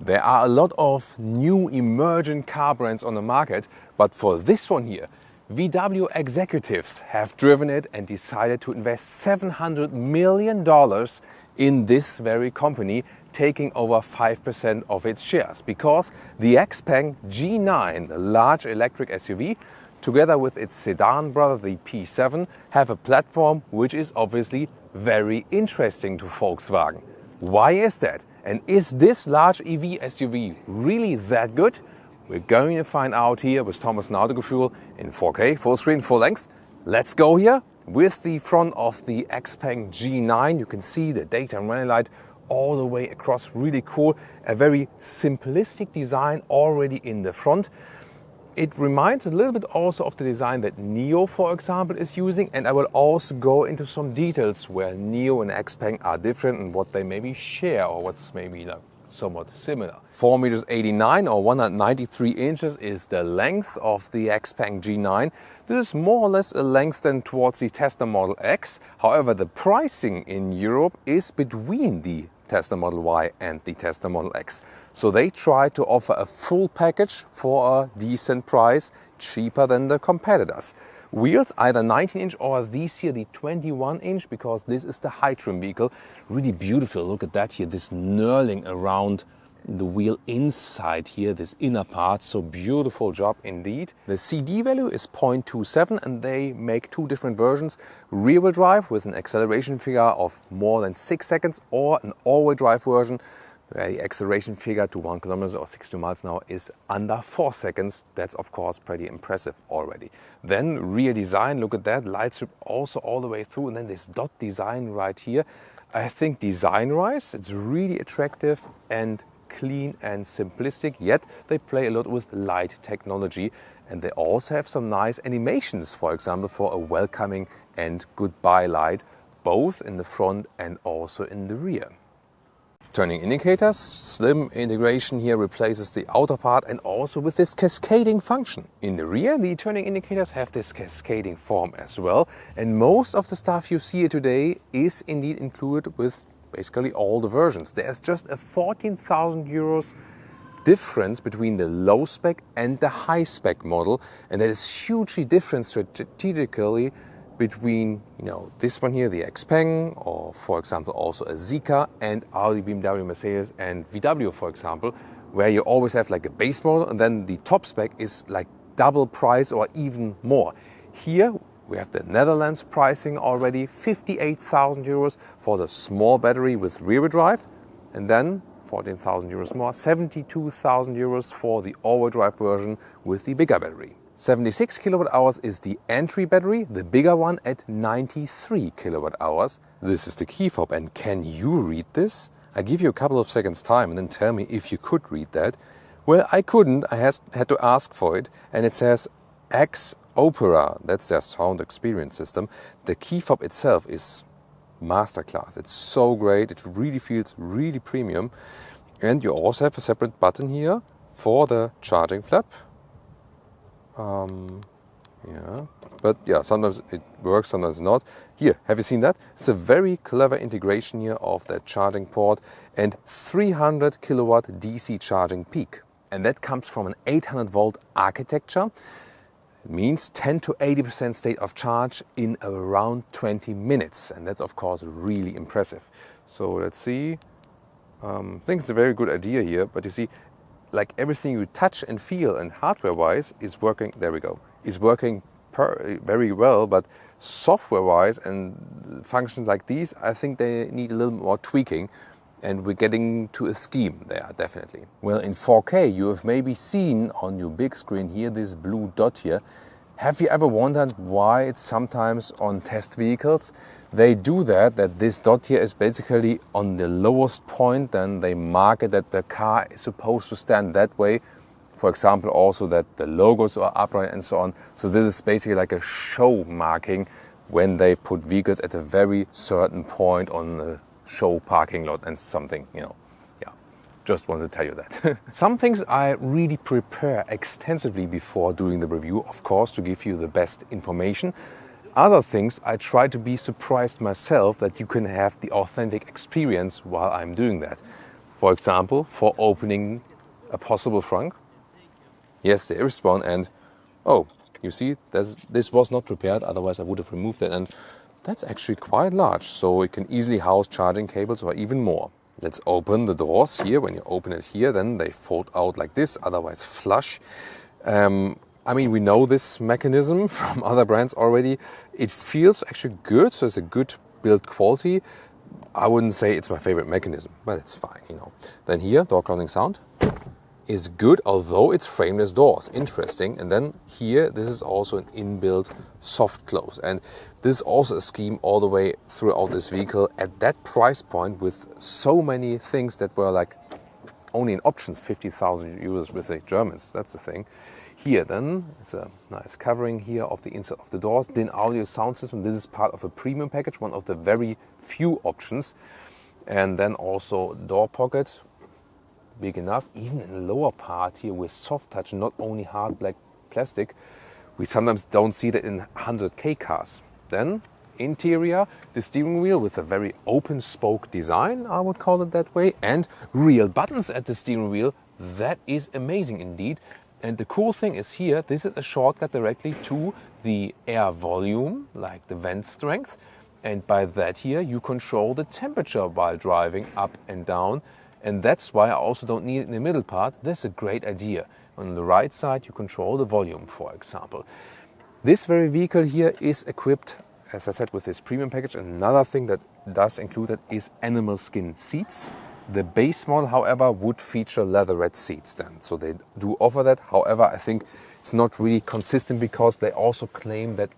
There are a lot of new emergent car brands on the market, but for this one here, VW executives have driven it and decided to invest $700 million in this very company, taking over 5% of its shares, because the XPeng G9, the large electric SUV, together with its sedan brother, the P7, have a platform which is obviously very interesting to Volkswagen. Why is that? And is this large EV SUV really that good? We're going to find out here with Thomas and Autogefühl in 4K, full screen, full length. Let's go here with the front of the XPeng G9. You can see the daytime running light all the way across, really cool. A very simplistic design already in the front. It reminds a little bit also of the design that NIO, for example, is using, and I will also go into some details where NIO and XPeng are different and what they maybe share or what's maybe somewhat similar. 4.89 meters or 193 inches is the length of the XPeng G9. This is more or less a length than towards the Tesla Model X. However, the pricing in Europe is between the Tesla Model Y and the Tesla Model X. So they try to offer a full package for a decent price, cheaper than the competitors. Wheels, either 19-inch or these here, the 21-inch, because this is the high trim vehicle. Really beautiful. Look at that here, this knurling around the wheel inside here, this inner part. So beautiful job indeed. The CD value is 0.27 and they make two different versions. Rear-wheel drive with an acceleration figure of more than 6 seconds, or an all-wheel drive version where the acceleration figure to 1 kilometer or 62 miles an hour is under 4 seconds. That's of course pretty impressive already. Then rear design, look at that, light strip also all the way through, and then this dot design right here. I think design-wise it's really attractive and clean and simplistic, yet they play a lot with light technology, and they also have some nice animations, for example, for a welcoming and goodbye light, both in the front and also in the rear. Turning indicators, slim integration here replaces the outer part, and also with this cascading function. In the rear, the turning indicators have this cascading form as well, and most of the stuff you see here today is indeed included with basically all the versions. There's just a 14,000 euros difference between the low spec and the high spec model, and that is hugely different strategically between this one here, the XPeng, or for example also a Zeekr, and Audi, BMW, Mercedes and VW, for example, where you always have like a base model and then the top spec is like double price or even more. Here we have the Netherlands pricing already, 58,000 euros for the small battery with rear-wheel drive, and then 14,000 euros more, 72,000 euros for the all-wheel drive version with the bigger battery. 76 kilowatt hours is the entry battery, the bigger one at 93 kilowatt hours. This is the key fob, and can you read this? I give you a couple of seconds time and then tell me if you could read that. Well, I couldn't, I had to ask for it, and it says X Opera, that's their sound experience system. The key fob itself is masterclass, it's so great, it really feels really premium. And you also have a separate button here for the charging flap. Sometimes it works, sometimes not. Here, have you seen that? It's a very clever integration here of that charging port and 300 kilowatt DC charging peak. And that comes from an 800 volt architecture. It means 10 to 80% state of charge in around 20 minutes. And that's of course really impressive. So let's see. I think it's a very good idea here, but you see, like everything you touch and feel and hardware-wise is working, there we go, is working very well, but software-wise and functions like these, I think they need a little more tweaking, and we're getting to a scheme there, definitely. Well, in 4K you have maybe seen on your big screen here this blue dot here. Have you ever wondered why it's sometimes on test vehicles they do that this dot here is basically on the lowest point, then they mark it that the car is supposed to stand that way. For example, also that the logos are upright and so on. So this is basically like a show marking when they put vehicles at a very certain point on the show parking lot and something, just wanted to tell you that. Some things I really prepare extensively before doing the review, of course, to give you the best information. Other things I try to be surprised myself that you can have the authentic experience while I'm doing that. for example, for opening a possible frunk. Yes, there is one, and oh, you see, this was not prepared, otherwise I would have removed it, and that's actually quite large, so it can easily house charging cables or even more. Let's open the doors here. When you open it here, then they fold out like this, otherwise flush. I mean, we know this mechanism from other brands already. It feels actually good, so it's a good build quality. I wouldn't say it's my favorite mechanism, but it's fine, you know. Then here, door closing sound is good, although it's frameless doors. Interesting. And then here, this is also an inbuilt soft close. And this is also a scheme all the way throughout this vehicle at that price point with so many things that were like only in options, 50,000 euros with the Germans. That's the thing. Here then, it's a nice covering here of the inside of the doors. DIN audio sound system. This is part of a premium package, one of the very few options. And then also door pocket, big enough. Even in the lower part here with soft touch, not only hard black plastic. We sometimes don't see that in 100K cars. Then interior, the steering wheel with a very open spoke design, I would call it that way. And real buttons at the steering wheel. That is amazing indeed. And the cool thing is here, this is a shortcut directly to the air volume, like the vent strength. And by that here, you control the temperature while driving up and down. And that's why I also don't need it in the middle part. This is a great idea. On the right side, you control the volume, for example. This very vehicle here is equipped, as I said, with this premium package. Another thing that does include it is animal skin seats. The base model, however, would feature leatherette seats then. So they do offer that. However, I think it's not really consistent because they also claim that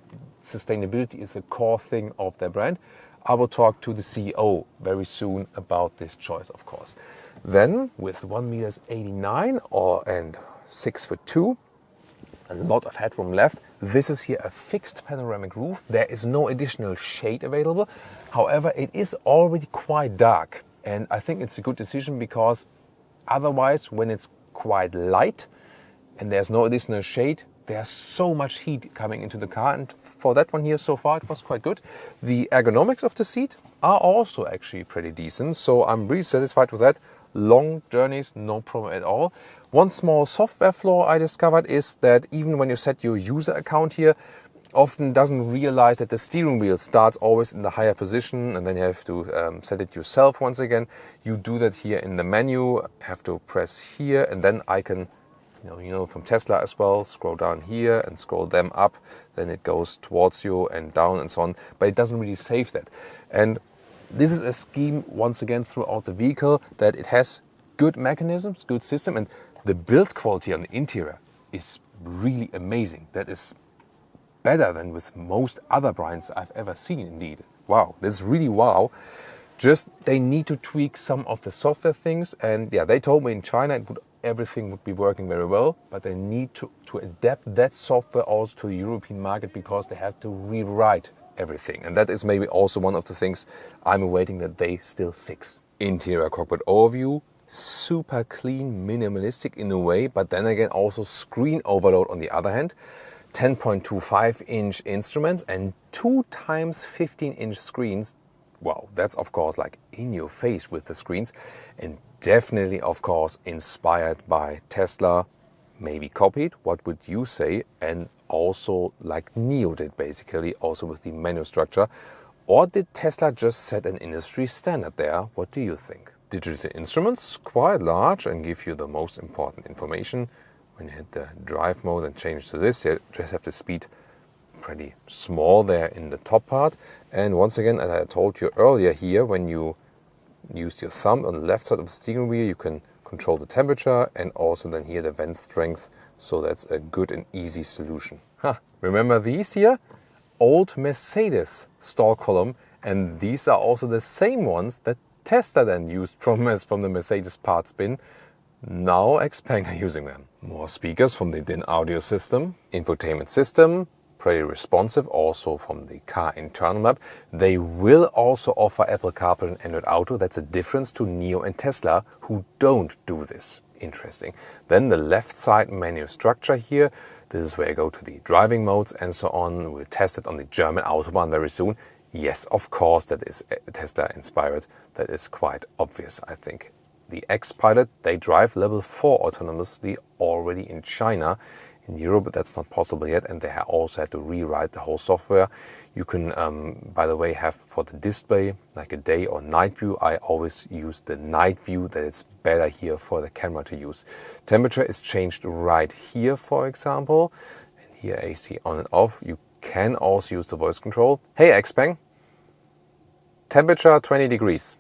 sustainability is a core thing of their brand. I will talk to the CEO very soon about this choice, of course. Then, with 1.89 meters and 6'2", a lot of headroom left. This is here a fixed panoramic roof. There is no additional shade available. However, it is already quite dark. And I think it's a good decision because otherwise, when it's quite light and there's no additional shade, there's so much heat coming into the car. And for that one here so far, it was quite good. The ergonomics of the seat are also actually pretty decent. So I'm really satisfied with that. Long journeys, no problem at all. One small software flaw I discovered is that even when you set your user account here, often doesn't realize that the steering wheel starts always in the higher position and then you have to set it yourself once again. You do that here in the menu, have to press here and then I can, you know from Tesla as well, scroll down here and scroll them up. Then it goes towards you and down and so on, but it doesn't really save that. And this is a scheme once again throughout the vehicle that it has good mechanisms, good system, and the build quality on the interior is really amazing. That is better than with most other brands I've ever seen indeed. Wow, this is really wow. Just they need to tweak some of the software things, and yeah, they told me in China everything would be working very well, but they need to adapt that software also to the European market because they have to rewrite everything. And that is maybe also one of the things I'm awaiting that they still fix. Interior cockpit overview, super clean, minimalistic in a way, but then again also screen overload on the other hand. 10.25-inch instruments and 2 times 15-inch screens. Wow, that's of course like in your face with the screens, and definitely of course inspired by Tesla, maybe copied. What would you say? And also like NIO did basically, also with the menu structure. Or did Tesla just set an industry standard there? What do you think? Digital instruments, quite large and give you the most important information. When you hit the drive mode and change to this, you just have the speed pretty small there in the top part. And once again, as I told you earlier here, when you use your thumb on the left side of the steering wheel, you can control the temperature and also then here the vent strength. So that's a good and easy solution. Remember these here? Old Mercedes stall column, and these are also the same ones that Tesla then used from the Mercedes parts bin. Now XPeng are using them. More speakers from the DIN audio system. Infotainment system, pretty responsive also from the car internal map. They will also offer Apple CarPlay and Android Auto. That's a difference to NIO and Tesla who don't do this. Interesting. Then the left side menu structure here. This is where I go to the driving modes and so on. We'll test it on the German Autobahn very soon. Yes, of course, that is Tesla inspired. That is quite obvious, I think. the X-Pilot, they drive level 4 autonomously already in China. In Europe, that's not possible yet, and they also had to rewrite the whole software. You can, by the way, have for the display like a day or night view. I always use the night view, that it's better here for the camera to use. Temperature is changed right here, for example, and here AC on and off. You can also use the voice control. Hey XPeng, temperature 20 degrees.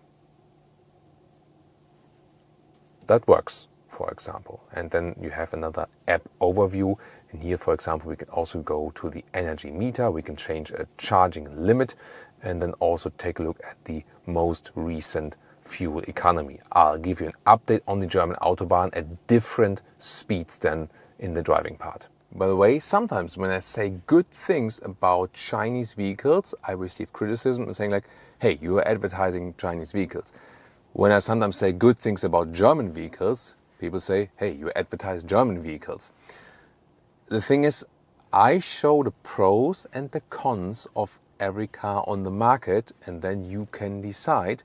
That works, for example. And then you have another app overview. And here, for example, we can also go to the energy meter. We can change a charging limit and then also take a look at the most recent fuel economy. I'll give you an update on the German Autobahn at different speeds than in the driving part. By the way, sometimes when I say good things about Chinese vehicles, I receive criticism saying like, hey, you are advertising Chinese vehicles. When I sometimes say good things about German vehicles, people say, hey, you advertise German vehicles. The thing is, I show the pros and the cons of every car on the market, and then you can decide.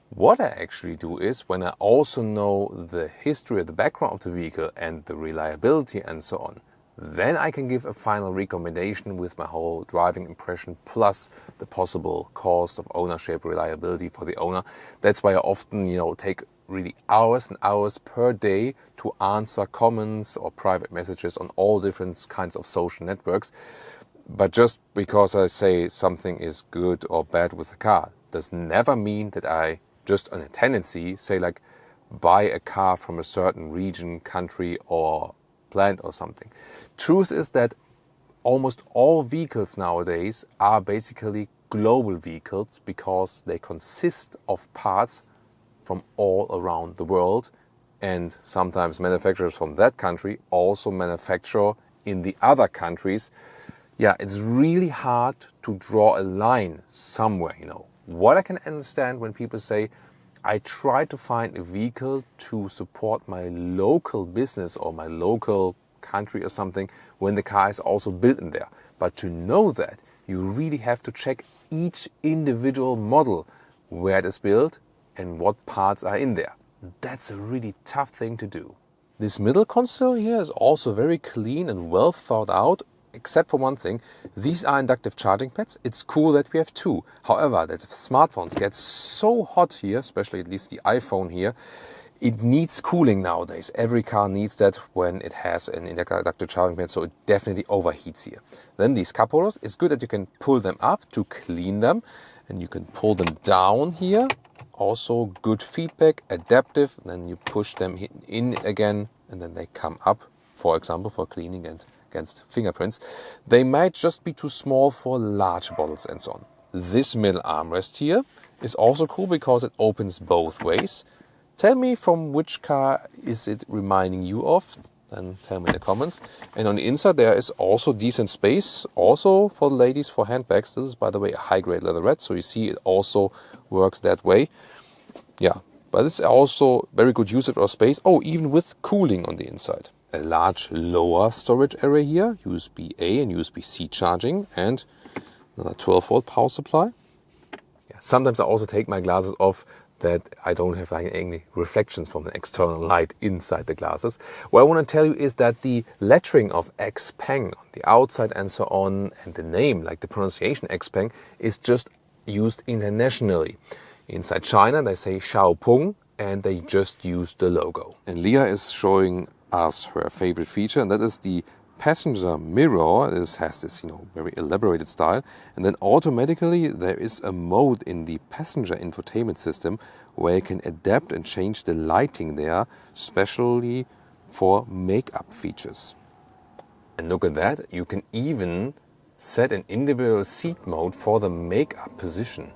What I actually do is, when I also know the history, the background of the vehicle and the reliability and so on, then I can give a final recommendation with my whole driving impression plus the possible cost of ownership, reliability for the owner. That's why I often, take really hours and hours per day to answer comments or private messages on all different kinds of social networks. But just because I say something is good or bad with the car does never mean that I just on a tendency say like buy a car from a certain region, country or plant or something. Truth is that almost all vehicles nowadays are basically global vehicles because they consist of parts from all around the world, and sometimes manufacturers from that country also manufacture in the other countries. Yeah, it's really hard to draw a line somewhere, What I can understand when people say, I try to find a vehicle to support my local business or my local country or something when the car is also built in there. But to know that, you really have to check each individual model, where it is built and what parts are in there. That's a really tough thing to do. This middle console here is also very clean and well thought out, except for one thing. These are inductive charging pads. It's cool that we have two. However, that if smartphones get so hot here, especially at least the iPhone here, it needs cooling nowadays. Every car needs that when it has an inductive charging pad, so it definitely overheats here. Then these cup holders, it's good that you can pull them up to clean them, and you can pull them down here. Also good feedback, adaptive, and then you push them in again, and then they come up, for example, for cleaning and against fingerprints. They might just be too small for large bottles and so on. This middle armrest here is also cool because it opens both ways. Tell me from which car is it reminding you of? Then tell me in the comments. And on the inside there is also decent space, also for the ladies, for handbags. This is, by the way, a high-grade leatherette, so you see it also works that way. Yeah, but it's also very good usage of space. Oh, even with cooling on the inside. A large lower storage area here, USB-A and USB-C charging, and another 12-volt power supply. Yeah, sometimes I also take my glasses off that I don't have like any reflections from an external light inside the glasses. What I want to tell you is that the lettering of XPeng on the outside and so on, and the name, like the pronunciation XPeng, is just used internationally. Inside China they say Xiaopeng and they just use the logo. And Leah is showing us her favorite feature, and that is the passenger mirror. It has this, very elaborated style, and then automatically there is a mode in the passenger infotainment system where you can adapt and change the lighting there, especially for makeup features. And look at that, you can even set an individual seat mode for the makeup position.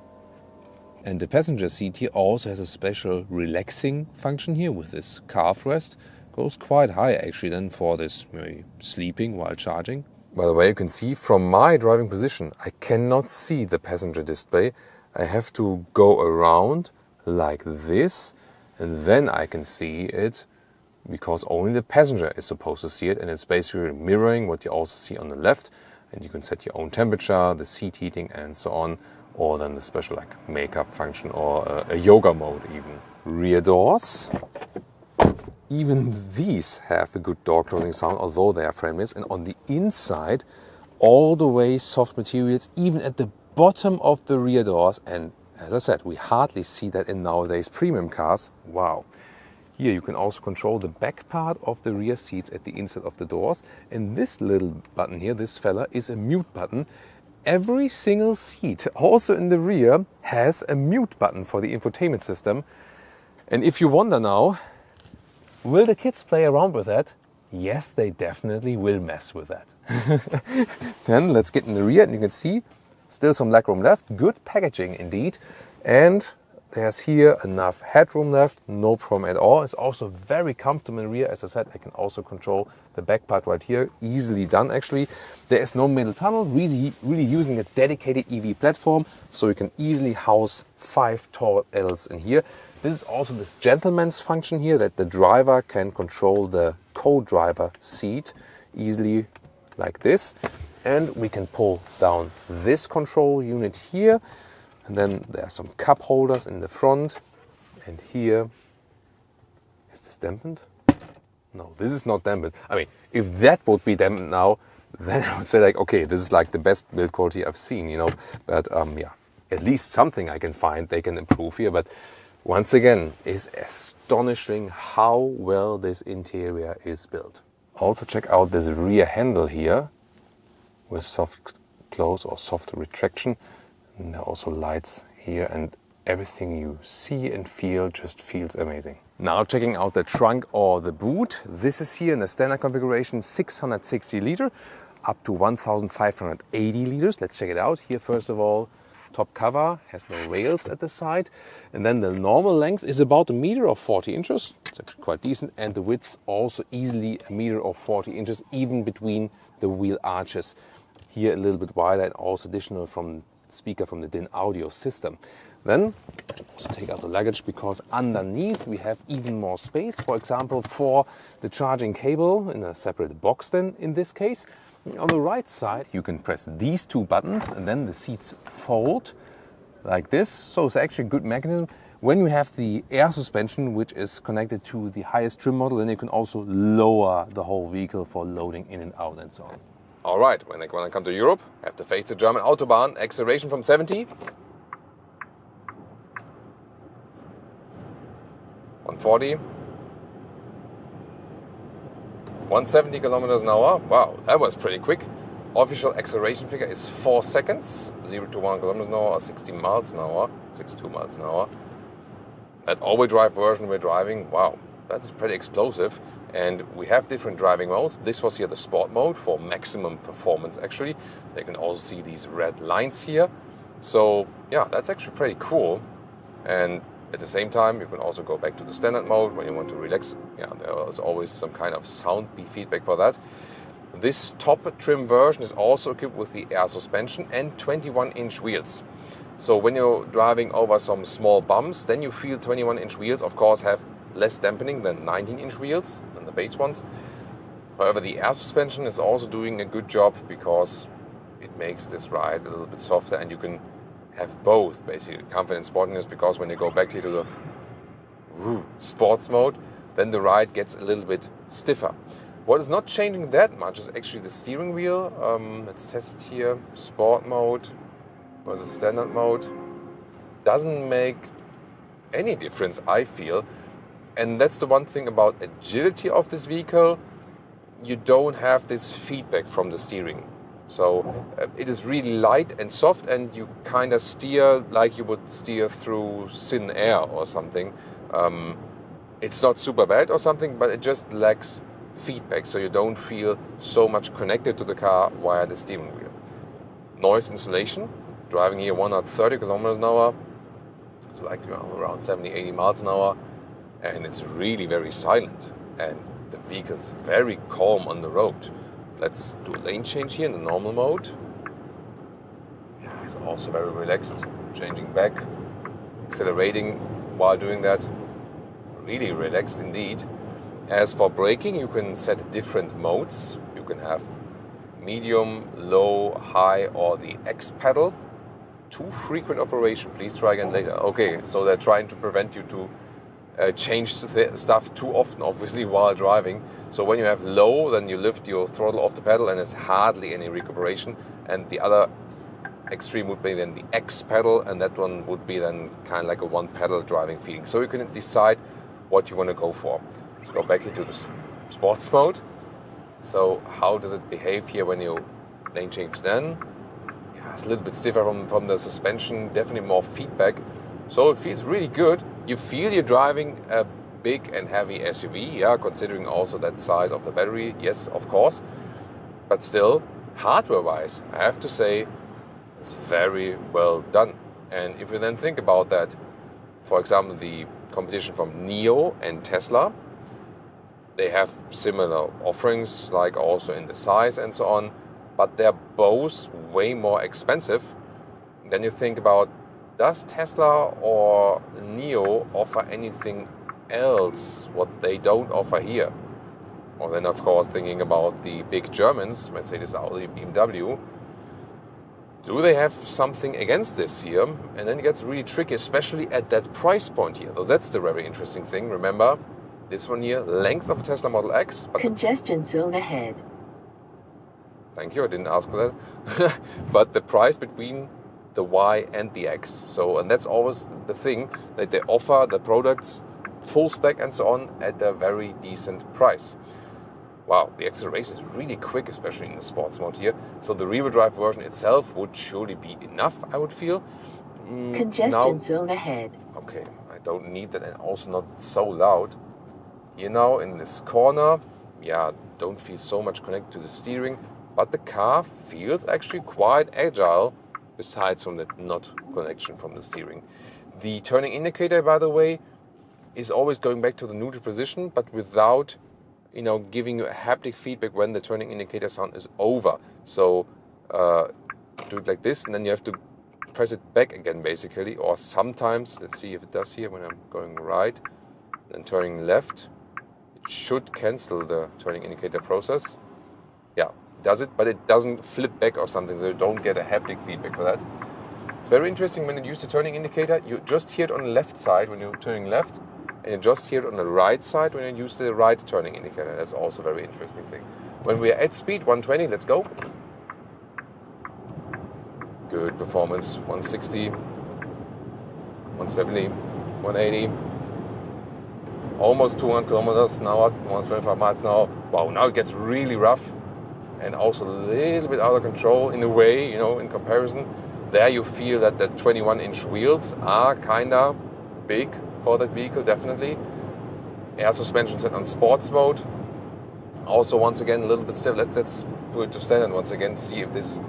And the passenger seat here also has a special relaxing function here with this calf rest. Goes quite high actually then for this maybe sleeping while charging. By the way, you can see from my driving position, I cannot see the passenger display. I have to go around like this, and then I can see it, because only the passenger is supposed to see it, and it's basically mirroring what you also see on the left. And you can set your own temperature, the seat heating and so on. or then the special like makeup function or a yoga mode even. Rear doors. Even these have a good door closing sound, although they are frameless. And on the inside, all the way soft materials, even at the bottom of the rear doors. And as I said, we hardly see that in nowadays premium cars. Wow. Here you can also control the back part of the rear seats at the inside of the doors. And this little button here, this fella, is a mute button. Every single seat, also in the rear, has a mute button for the infotainment system. And if you wonder now, will the kids play around with that? Yes, they definitely will mess with that. Then let's get in the rear and you can see still some legroom left. Good packaging indeed. And there's here enough headroom left, no problem at all. It's also very comfortable in the rear. As I said, I can also control the back part right here. Easily done actually. There is no middle tunnel, really using a dedicated EV platform. So you can easily house 5 tall adults in here. This is also this gentleman's function here, that the driver can control the co-driver seat easily like this. And we can pull down this control unit here. And then there are some cup holders in the front. And here, is this dampened? No, this is not dampened. I mean, if that would be dampened now, then I would say like, okay, this is like the best build quality I've seen, you know. But yeah, at least something I can find they can improve here. But once again, it's astonishing how well this interior is built. Also check out this rear handle here with soft close or soft retraction. And there are also lights here, and everything you see and feel just feels amazing. Now checking out the trunk or the boot. This is here in the standard configuration, 660 liter up to 1580 liters. Let's check it out. Here first of all, top cover has no rails at the side, and then the normal length is about 1 meter or 40 inches. It's actually quite decent, and the width also easily 1 meter or 40 inches, even between the wheel arches. Here a little bit wider, and also additional from speaker from the DIN audio system. Then also take out the luggage, because underneath we have even more space, for example for the charging cable in a separate box then in this case. On the right side you can press these 2 buttons and then the seats fold like this. So it's actually a good mechanism. When you have the air suspension, which is connected to the highest trim model, then you can also lower the whole vehicle for loading in and out and so on. All right, when I come to Europe, I have to face the German Autobahn. Acceleration from 70. 140. 170 kilometers an hour. Wow, that was pretty quick. Official acceleration figure is 4 seconds. 0 to 1 kilometers an hour or 60 miles an hour. 62 miles an hour. That all-wheel drive version we're driving, wow, that's pretty explosive. And we have different driving modes. This was here the sport mode for maximum performance actually. You can also see these red lines here. So yeah, that's actually pretty cool. And at the same time, you can also go back to the standard mode when you want to relax. Yeah, there is always some kind of sound feedback for that. This top trim version is also equipped with the air suspension and 21-inch wheels. So when you're driving over some small bumps, then you feel 21-inch wheels, of course, have less dampening than 19-inch wheels, than the base ones. However, the air suspension is also doing a good job, because it makes this ride a little bit softer, and you can have both, basically, comfort and sportiness, because when you go back here to the sports mode, then the ride gets a little bit stiffer. What is not changing that much is actually the steering wheel. Let's test it here. Sport mode versus standard mode. Doesn't make any difference, I feel. And that's the one thing about agility of this vehicle. You don't have this feedback from the steering. So it is really light and soft, and you kind of steer like you would steer through thin air or something. It's not super bad or something, but it just lacks feedback, so you don't feel so much connected to the car via the steering wheel. Noise insulation, driving here 130 kilometers an hour, so like around 70-80 miles an hour, and it's really very silent, and the vehicle is very calm on the road. Let's do a lane change here in the normal mode. Yeah, it's also very relaxed, changing back, accelerating while doing that, really relaxed indeed. As for braking, you can set different modes. You can have medium, low, high, or the X pedal. too frequent operation. Please try again later. Okay, so they're trying to prevent you to change stuff too often, obviously, while driving. So when you have low, then you lift your throttle off the pedal and there's hardly any recuperation. And the other extreme would be then the X pedal, and that one would be then kind of like a one pedal driving feeling. So you can decide what you want to go for. Let's go back into the sports mode. So how does it behave here when you lane change then? Yeah, it's a little bit stiffer from the suspension, definitely more feedback. So it feels really good. You feel you're driving a big and heavy SUV, yeah, considering also that size of the battery, yes, of course. But still, hardware-wise, I have to say, it's very well done. And if you then think about that, for example, the competition from NIO and Tesla, they have similar offerings, like also in the size and so on, but they're both way more expensive. Then you think about, does Tesla or NIO offer anything else what they don't offer here? Or then, of course, thinking about the big Germans, Mercedes, Audi, BMW, do they have something against this here? And then it gets really tricky, especially at that price point here. So that's the very interesting thing. Remember, this one here, length of Tesla Model X. But congestion zone ahead. Thank you, I didn't ask for that. But the price between the Y and the X. So, and that's always the thing, that they offer the products full spec and so on at a very decent price. Wow, the acceleration is really quick, especially in the sports mode here. So the rear drive version itself would surely be enough, I would feel. Congestion zone ahead. Okay, I don't need that, and also not so loud. Here now in this corner, yeah, don't feel so much connected to the steering, but the car feels actually quite agile, besides from that not connection from the steering. The turning indicator, by the way, is always going back to the neutral position, but without, giving you a haptic feedback when the turning indicator sound is over. So do it like this, and then you have to press it back again, basically. Or sometimes, let's see if it does here, when I'm going right, then turning left, it should cancel the turning indicator process. Yeah, it does it, but it doesn't flip back or something, so you don't get a haptic feedback for that. It's very interesting when you use the turning indicator, you just hear it on the left side when you're turning left, and you just hear it on the right side when you use the right turning indicator. That's also a very interesting thing. When we are at speed, 120, let's go. Good performance, 160, 170, 180, almost 200 kilometers an hour, 125 miles an hour. Wow, now it gets really rough and also a little bit out of control in a way, in comparison. There you feel that the 21-inch wheels are kind of big for that vehicle, definitely. Air suspension set on sports mode. Also, once again, a little bit stiff. Let's put it to standard once again, see if this...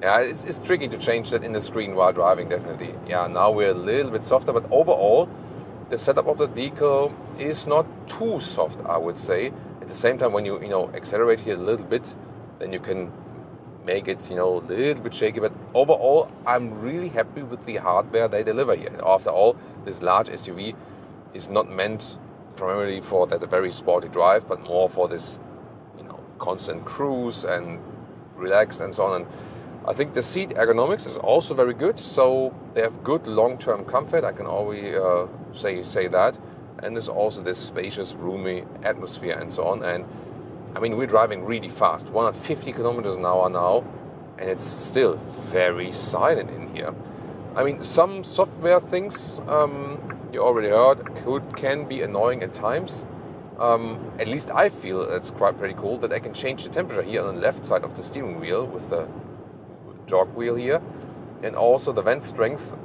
Yeah, it's tricky to change that in the screen while driving, definitely. Yeah, now we're a little bit softer, but overall, the setup of the vehicle is not too soft, I would say. At the same time, when you accelerate here a little bit, then you can make it, a little bit shaky. But overall, I'm really happy with the hardware they deliver here. And after all, this large SUV is not meant primarily for that very sporty drive, but more for this, constant cruise and relax and so on. And I think the seat ergonomics is also very good. So they have good long-term comfort. I can always say that. And there's also this spacious, roomy atmosphere and so on. And we're driving really fast, 150 kilometers an hour now, and it's still very silent in here. Some software things, you already heard, can be annoying at times. At least I feel it's quite pretty cool that I can change the temperature here on the left side of the steering wheel with the jog wheel here, and also the vent strength,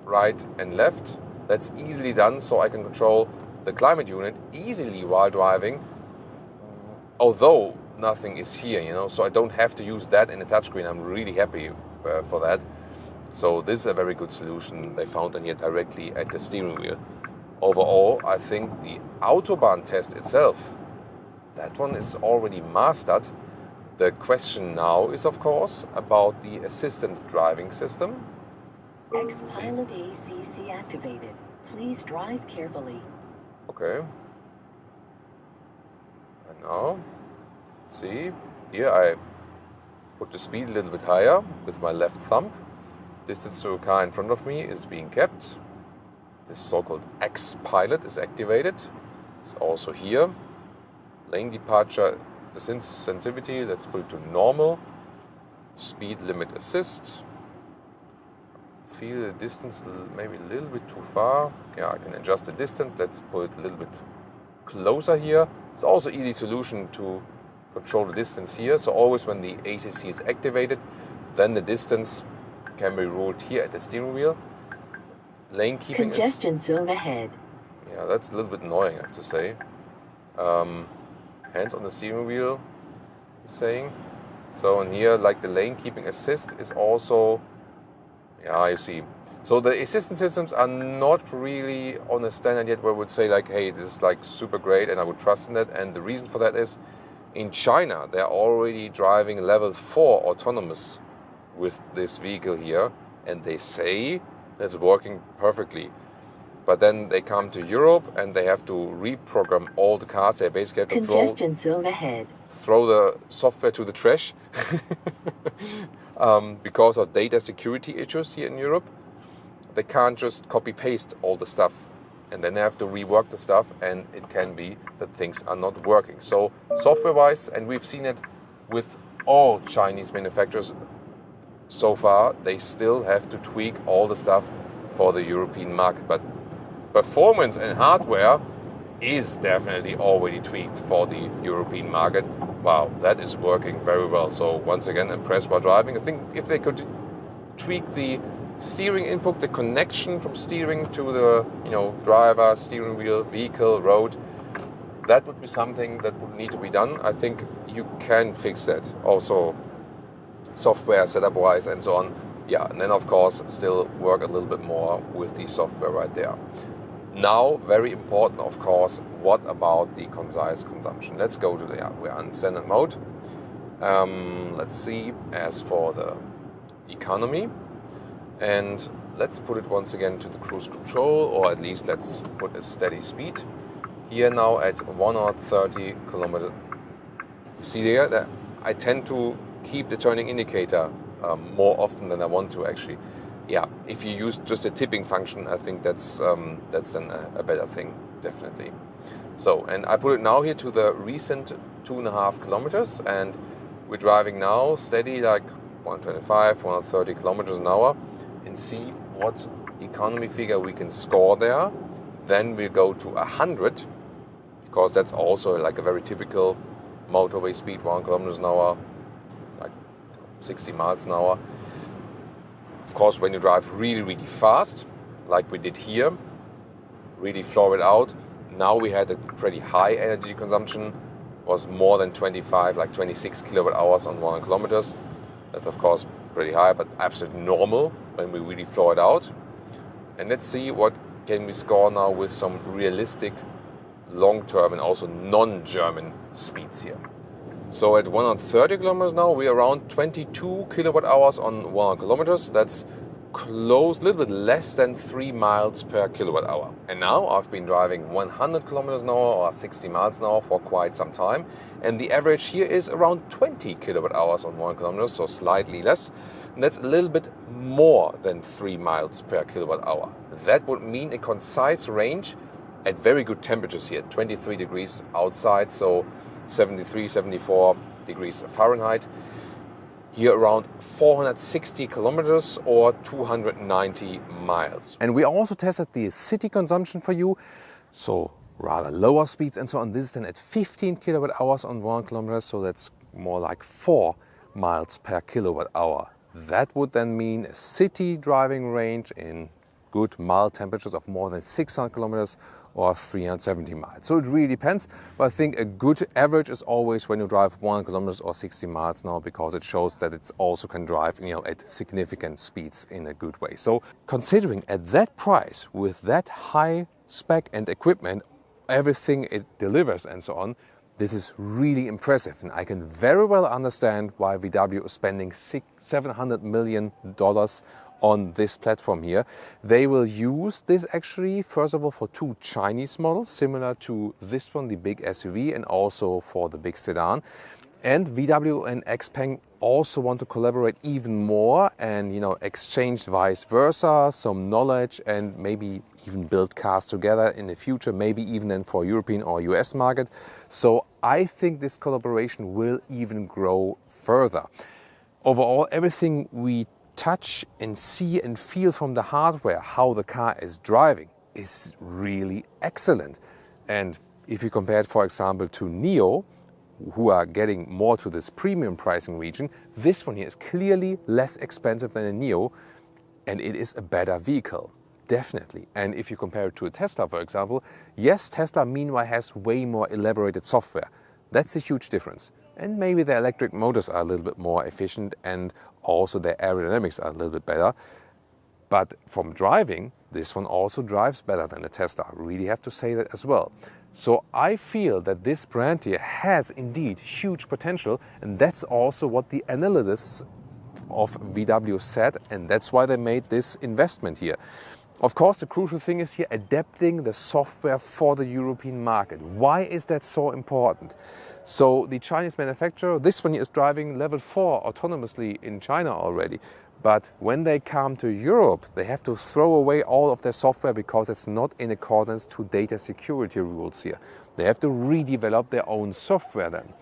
right and left. That's easily done, so I can control the climate unit easily while driving. Although nothing is here, so I don't have to use that in the touchscreen. I'm really happy for that. So this is a very good solution they found in here directly at the steering wheel. Overall, I think the Autobahn test itself, that one is already mastered. The question now is, of course, about the assistant driving system. X-Pilot ACC activated. Please drive carefully. Okay. And now, let's see. Here I put the speed a little bit higher with my left thumb. Distance to a car in front of me is being kept. This so-called X pilot is activated. It's also here. Lane departure sensitivity, let's put it to normal. Speed limit assist. Feel the distance maybe a little bit too far. Yeah, I can adjust the distance. Let's put it a little bit closer here. It's also easy solution to control the distance here. So always when the ACC is activated, then the distance can be ruled here at the steering wheel. Lane keeping Congestion zone ahead. Yeah, that's a little bit annoying, I have to say. Hands on the steering wheel, he's saying. So in here, like the lane keeping assist is also, yeah, you see. So the assistance systems are not really on a standard yet where I would say like, hey, this is like super great and I would trust in that. And the reason for that is in China, they're already driving level 4 autonomous with this vehicle here. And they say that's working perfectly. But then they come to Europe and they have to reprogram all the cars. They basically have to Congestion zone ahead. throw the software to the trash because of data security issues here in Europe. They can't just copy-paste all the stuff and then they have to rework the stuff, and it can be that things are not working. So software-wise, and we've seen it with all Chinese manufacturers so far, they still have to tweak all the stuff for the European market. But performance and hardware is definitely already tweaked for the European market. Wow, that is working very well. So once again, impressed while driving. I think if they could tweak the steering input, the connection from steering to the driver, steering wheel, vehicle, road, that would be something that would need to be done. I think you can fix that. Also, software setup wise and so on. Yeah, and then of course still work a little bit more with the software right there. Now, very important, of course, what about the concise consumption? Let's go to we're on standard mode. Let's see, as for the economy, and let's put it once again to the cruise control, or at least let's put a steady speed. Here now at 130 kilometers. You see there that I tend to keep the turning indicator more often than I want to actually. Yeah, if you use just a tipping function, I think that's then a better thing, definitely. So, and I put it now here to the recent 2.5 kilometers, and we're driving now steady like 125, 130 kilometers an hour, and see what economy figure we can score there. Then we'll go to 100, because that's also like a very typical motorway speed, 1 kilometers an hour, like 60 miles an hour. Of course, when you drive really, really fast, like we did here, really floor it out. Now we had a pretty high energy consumption, was more than 25, like 26 kilowatt hours on 1 kilometers. That's of course pretty high, but absolutely normal when we really floor it out. And let's see what can we score now with some realistic long-term and also non-German speeds here. So at 130 kilometers now, we're around 22 kilowatt hours on 1 kilometers. That's close, a little bit less than 3 miles per kilowatt hour. And now I've been driving 100 kilometers an hour or 60 miles an hour for quite some time. And the average here is around 20 kilowatt hours on 1 kilometer, so slightly less. And that's a little bit more than 3 miles per kilowatt hour. That would mean a concise range at very good temperatures here, 23 degrees outside, so 73, 74 degrees Fahrenheit. Here around 460 kilometers or 290 miles. And we also tested the city consumption for you, so rather lower speeds and so on. This is then at 15 kilowatt hours on 1 kilometer, so that's more like 4 miles per kilowatt hour. That would then mean a city driving range in good mild temperatures of more than 600 kilometers or 370 miles. So it really depends, but I think a good average is always when you drive 1 kilometers or 60 miles now, because it shows that it also can drive at significant speeds in a good way. So considering at that price, with that high spec and equipment, everything it delivers and so on, this is really impressive, and I can very well understand why VW is spending $700 million on this platform here. They will use this actually, first of all, for 2 Chinese models, similar to this one, the big SUV, and also for the big sedan. And VW and XPeng also want to collaborate even more and, exchange vice versa, some knowledge, and maybe even build cars together in the future, maybe even then for European or US market. So I think this collaboration will even grow further. Overall, everything we touch and see and feel from the hardware, how the car is driving, is really excellent. And if you compare it, for example, to NIO, who are getting more to this premium pricing region, this one here is clearly less expensive than a NIO, and it is a better vehicle, definitely. And if you compare it to a Tesla, for example, yes, Tesla meanwhile has way more elaborated software. That's a huge difference. And maybe their electric motors are a little bit more efficient and also their aerodynamics are a little bit better. But from driving, this one also drives better than the Tesla. I really have to say that as well. So I feel that this brand here has indeed huge potential, and that's also what the analysts of VW said, and that's why they made this investment here. Of course, the crucial thing is here adapting the software for the European market. Why is that so important? So the Chinese manufacturer, this one is driving level 4 autonomously in China already. But when they come to Europe, they have to throw away all of their software because it's not in accordance to data security rules here. They have to redevelop their own software then.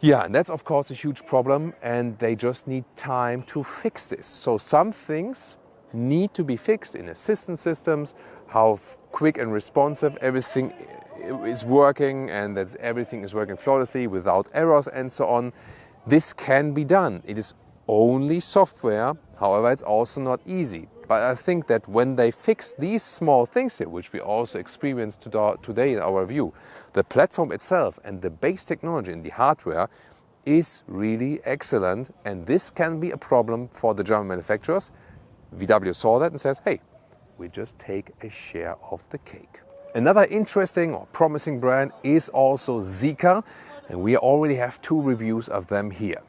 Yeah, and that's of course a huge problem, and they just need time to fix this. So some things need to be fixed in assistance systems, how quick and responsive everything is working, and that everything is working flawlessly without errors and so on. This can be done. It is only software, however, it's also not easy. But I think that when they fix these small things here, which we also experienced today in our review, the platform itself and the base technology in the hardware is really excellent, and this can be a problem for the German manufacturers. VW saw that and says, hey, we just take a share of the cake. Another interesting or promising brand is also Zeekr, and we already have 2 reviews of them here.